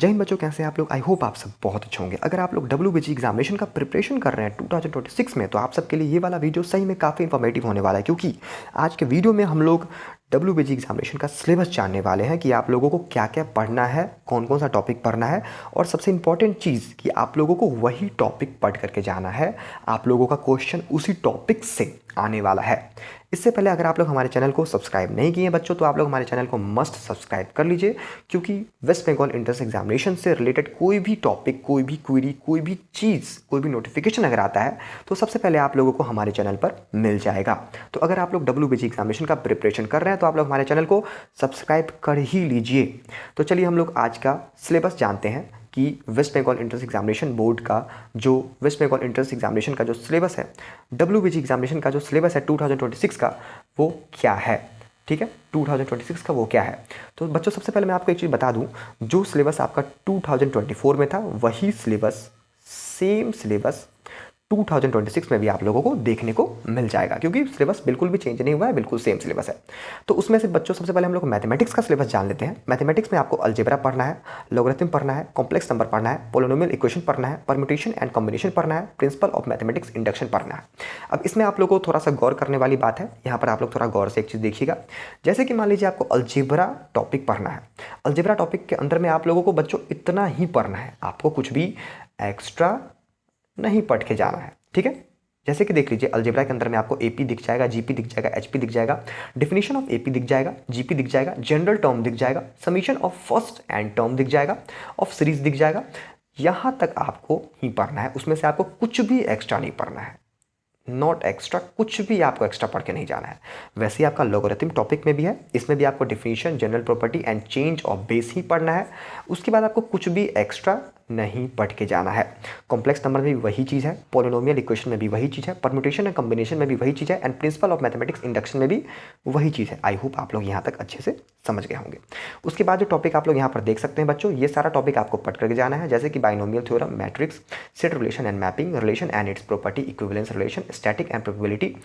जय हिंद बच्चों, कैसे हैं आप लोग। आई होप आप सब बहुत अच्छे होंगे। अगर आप लोग WBG एग्जामिनेशन का प्रिपरेशन कर रहे हैं 2026 में, तो आप सबके लिए ये वाला वीडियो सही में काफ़ी इन्फॉर्मेटिव होने वाला है, क्योंकि आज के वीडियो में हम लोग WBG एग्जामिनेशन का सिलेबस जानने वाले हैं कि आप लोगों को क्या क्या पढ़ना है, कौन कौन सा टॉपिक पढ़ना है, और सबसे इंपॉर्टेंट चीज़ कि आप लोगों को वही टॉपिक पढ़ करके जाना है। आप लोगों का क्वेश्चन उसी टॉपिक से आने वाला है। इससे पहले अगर आप लोग हमारे चैनल को सब्सक्राइब नहीं किए हैं बच्चों, तो आप लोग हमारे चैनल को मस्ट सब्सक्राइब कर लीजिए, क्योंकि वेस्ट बंगाल एंट्रेंस एग्जामिनेशन से रिलेटेड कोई भी टॉपिक, कोई भी क्वेरी, कोई भी चीज़, कोई भी नोटिफिकेशन अगर आता है तो सबसे पहले आप लोगों को हमारे चैनल पर मिल जाएगा। तो अगर आप लोग WBG एग्जामिनेशन का प्रिपरेशन कर रहे हैं तो आप लोग हमारे चैनल को सब्सक्राइब कर ही लीजिए। तो चलिए हम लोग आज का सिलेबस जानते हैं कि West Bengal entrance examination board का जो वेस्ट बंगाल एंट्रेंस एग्जामिनेशन का जो सिलेबस है, WBG एग्जामिनेशन का जो सिलेबस है 2026 का, वो क्या है। ठीक है, 2026 का वो क्या है। तो बच्चों सबसे पहले मैं आपको एक चीज़ बता दूं, जो सिलेबस आपका 2024 में था वही सिलेबस, सेम सिलेबस 2026 में भी आप लोगों को देखने को मिल जाएगा, क्योंकि सिलेबस बिल्कुल भी चेंज नहीं हुआ है, बिल्कुल सेम सिलेबस है। तो उसमें से बच्चों सबसे पहले हम लोग मैथमेटिक्स का सिलेबस जान लेते हैं। मैथमेटिक्स में आपको अलजेब्रा पढ़ना है, लॉगरिथम पढ़ना है, कॉम्प्लेक्स नंबर पढ़ना है, पोलिनोमियल इक्वेशन पढ़ना है, परम्यूटेशन एंड कॉम्बिनेशन पढ़ना है, प्रिंसिपल ऑफ मैथमेटिक्स इंडक्शन पढ़ना है। अब इसमें आप लोगों को थोड़ा सा गौर करने वाली बात है, यहाँ पर आप लोग थोड़ा गौर से एक चीज़ देखिएगा। जैसे कि मान लीजिए आपको अलजेब्रा टॉपिक पढ़ना है। अलजेब्रा टॉपिक के अंदर में आप लोगों को बच्चों इतना ही पढ़ना है, आपको कुछ भी एक्स्ट्रा नहीं पढ़ के जाना है। ठीक है, जैसे कि देख लीजिए अलजेब्रा के अंदर में आपको AP दिख जाएगा, GP दिख जाएगा, HP दिख जाएगा, डेफिनेशन ऑफ AP दिख जाएगा, GP दिख जाएगा, जनरल टर्म दिख जाएगा, summation of first and term दिख जाएगा, ऑफ सीरीज दिख जाएगा। यहाँ तक आपको ही पढ़ना है, उसमें से आपको कुछ भी एक्स्ट्रा नहीं पढ़ना है, नॉट एक्स्ट्रा, कुछ भी आपको एक्स्ट्रा पढ़ के नहीं जाना है। वैसे ही आपका लॉगरिथम टॉपिक में भी है, इसमें भी आपको definition, general property and change of base ही पढ़ना है। उसके बाद आपको कुछ भी एक्स्ट्रा नहीं पढ़ के जाना है। कॉम्प्लेक्स नंबर में भी वही चीज़ है, पॉलिनोमियल इक्वेशन में भी वही चीज़ है, परम्यूटेशन एंड कॉम्बिनेशन में भी वही चीज़ है, and principle of mathematics induction में भी वही चीज़ है। आई होप आप लोग यहाँ तक अच्छे से समझ गए होंगे। उसके बाद जो टॉपिक आप लोग यहाँ पर देख सकते हैं बच्चों, ये सारा टॉपिक आपको पढ़ करके जाना है, जैसे कि binomial theorem, matrix, set relation and mapping, relation and it's property, equivalence relation, static and probability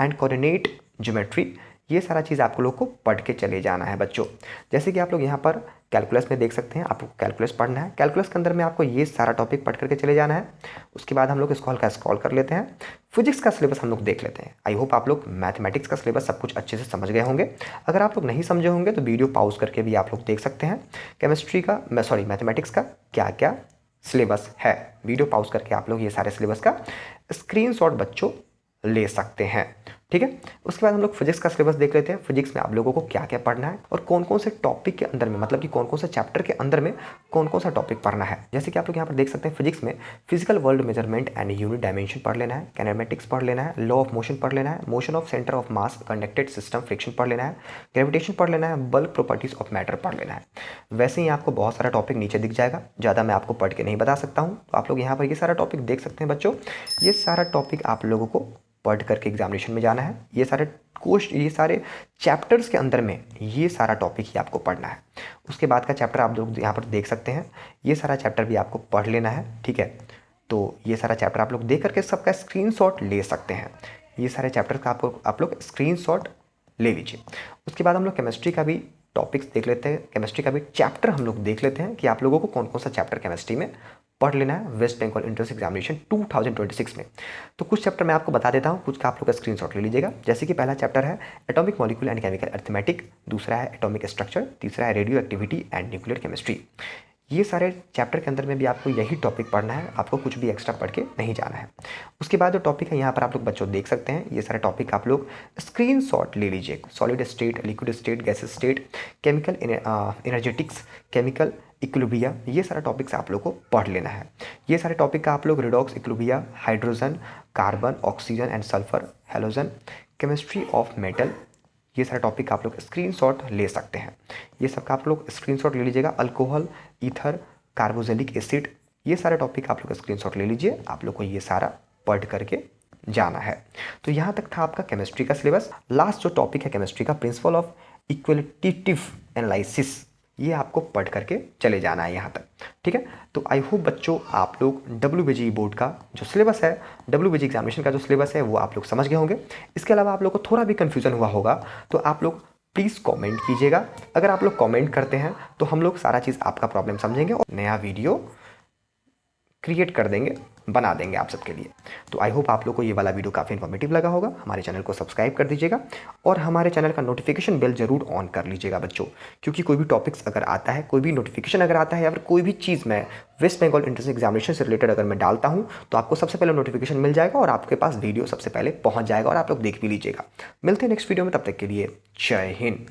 and coordinate geometry, ये सारा चीज़ आप लोग को पढ़ के चले जाना है बच्चों। जैसे कि आप लोग यहाँ पर कैलकुलस में देख सकते हैं, आपको कैलकुलस पढ़ना है। कैलकुलस के अंदर में आपको ये सारा टॉपिक पढ़ करके चले जाना है। उसके बाद हम लोग इसको हल्का स्क्रॉल कर लेते हैं, फिजिक्स का सिलेबस हम लोग देख लेते हैं। आई होप आप लोग मैथमेटिक्स का सिलेबस सब कुछ अच्छे से समझ गए होंगे। अगर आप लोग नहीं समझे होंगे तो वीडियो पॉज करके भी आप लोग देख सकते हैं। केमिस्ट्री का, मैथमेटिक्स का क्या क्या सिलेबस है, वीडियो पॉज करके आप लोग ये सारे सिलेबस का स्क्रीनशॉट बच्चों ले सकते हैं। ठीक है, उसके बाद हम लोग फिजिक्स का सिलेबस देख लेते हैं। फिजिक्स में आप लोगों को क्या क्या पढ़ना है और कौन कौन से टॉपिक के अंदर में, मतलब कि कौन कौन से चैप्टर के अंदर में कौन कौन सा टॉपिक पढ़ना है। जैसे कि आप लोग यहाँ पर देख सकते हैं, फिजिक्स में physical world measurement and unit dimension पढ़ लेना है, कैनेमेटिक्स पढ़ लेना है, लॉ ऑफ मोशन पढ़ लेना है, motion of centre of mass connected system friction पढ़ लेना है, ग्रेविटेशन पढ़ लेना है, बल्क प्रॉपर्टीज ऑफ मैटर पढ़ लेना है। वैसे ही आपको बहुत सारा टॉपिक नीचे दिख जाएगा, ज़्यादा मैं आपको पढ़ के नहीं बता सकता हूँ। तो आप लोग यहाँ पर ये सारा टॉपिक देख सकते हैं बच्चों। ये सारा टॉपिक आप लोगों को पढ़ करके एग्जामिनेशन में जाना है। ये सारे चैप्टर्स के अंदर में ये सारा टॉपिक ही आपको पढ़ना है। उसके बाद का चैप्टर आप लोग यहाँ पर देख सकते हैं, ये सारा चैप्टर भी आपको पढ़ लेना है। ठीक है, तो ये सारा चैप्टर आप लोग देख करके सबका स्क्रीनशॉट ले सकते हैं। ये सारे चैप्टर का आप लोग स्क्रीनशॉट ले लीजिए। उसके बाद हम लोग केमिस्ट्री का भी टॉपिक्स देख लेते हैं, केमिस्ट्री का भी चैप्टर हम लोग देख लेते हैं कि आप लोगों को कौन कौन सा चैप्टर केमिस्ट्री में पढ़ लेना है वेस्ट बंगाल एंट्रेंस एग्जामिनेशन 2026 में। तो कुछ चैप्टर मैं आपको बता देता हूँ, कुछ का आप लोग स्क्रीनशॉट ले लीजिएगा। जैसे कि पहला चैप्टर है atomic molecule and chemical arithmetic, दूसरा है एटॉमिक स्ट्रक्चर, तीसरा है radio activity and nuclear chemistry. ये सारे चैप्टर के अंदर में भी आपको यही टॉपिक पढ़ना है, आपको कुछ भी एक्स्ट्रा पढ़ के नहीं जाना है। उसके बाद जो टॉपिक है यहाँ पर आप लोग बच्चों देख सकते हैं, ये सारे टॉपिक आप लोग स्क्रीनशॉट ले लीजिए। Solid state, liquid state, gas state, chemical energetics, chemical equilibrium, ये सारा टॉपिक्स आप लोग को पढ़ लेना है। ये सारे टॉपिक का आप लोग redox equilibrium, hydrogen, carbon, oxygen and sulphur, halogen, chemistry of metal, ये सारे टॉपिक आप लोग स्क्रीनशॉट ले सकते हैं। ये सब का आप लोग स्क्रीनशॉट ले लीजिएगा। अल्कोहल, ईथर, कार्बोजेलिक एसिड, ये सारे टॉपिक आप लोग स्क्रीनशॉट ले लीजिए। आप लोग को ये सारा पढ़ करके जाना है। तो यहाँ तक था आपका केमिस्ट्री का सिलेबस। लास्ट जो टॉपिक है केमिस्ट्री का, प्रिंसिपल ऑफ इक्वलिटेटिव एनालिसिस, ये आपको पढ़ करके चले जाना है यहाँ तक। ठीक है, तो आई होप बच्चों आप लोग WBG बोर्ड का जो सिलेबस है, WBG एग्जामिनेशन का जो सिलेबस है वो आप लोग समझ गए होंगे। इसके अलावा आप लोग को थोड़ा भी कन्फ्यूजन हुआ होगा तो आप लोग प्लीज़ कमेंट कीजिएगा। अगर आप लोग कमेंट करते हैं तो हम लोग सारा चीज़ आपका प्रॉब्लम समझेंगे और नया वीडियो क्रिएट कर देंगे, बना देंगे आप सबके लिए। तो आई होप आप लोग को ये वाला वीडियो काफ़ी इन्फॉर्मेटिव लगा होगा। हमारे चैनल को सब्सक्राइब कर दीजिएगा और हमारे चैनल का नोटिफिकेशन बेल जरूर ऑन कर लीजिएगा बच्चों, क्योंकि कोई भी टॉपिक्स अगर आता है, कोई भी नोटिफिकेशन अगर आता है या फिर कोई भी चीज़ मैं वेस्ट बंगाल एंट्रेंस एग्जामिनेशन से रिलेटेड अगर मैं डालता हूँ तो आपको सबसे पहले नोटिफिकेशन मिल जाएगा और आपके पास वीडियो सबसे पहले पहुँच जाएगा और आप लोग देख भी लीजिएगा। मिलते हैं नेक्स्ट वीडियो में, तब तक के लिए जय हिंद।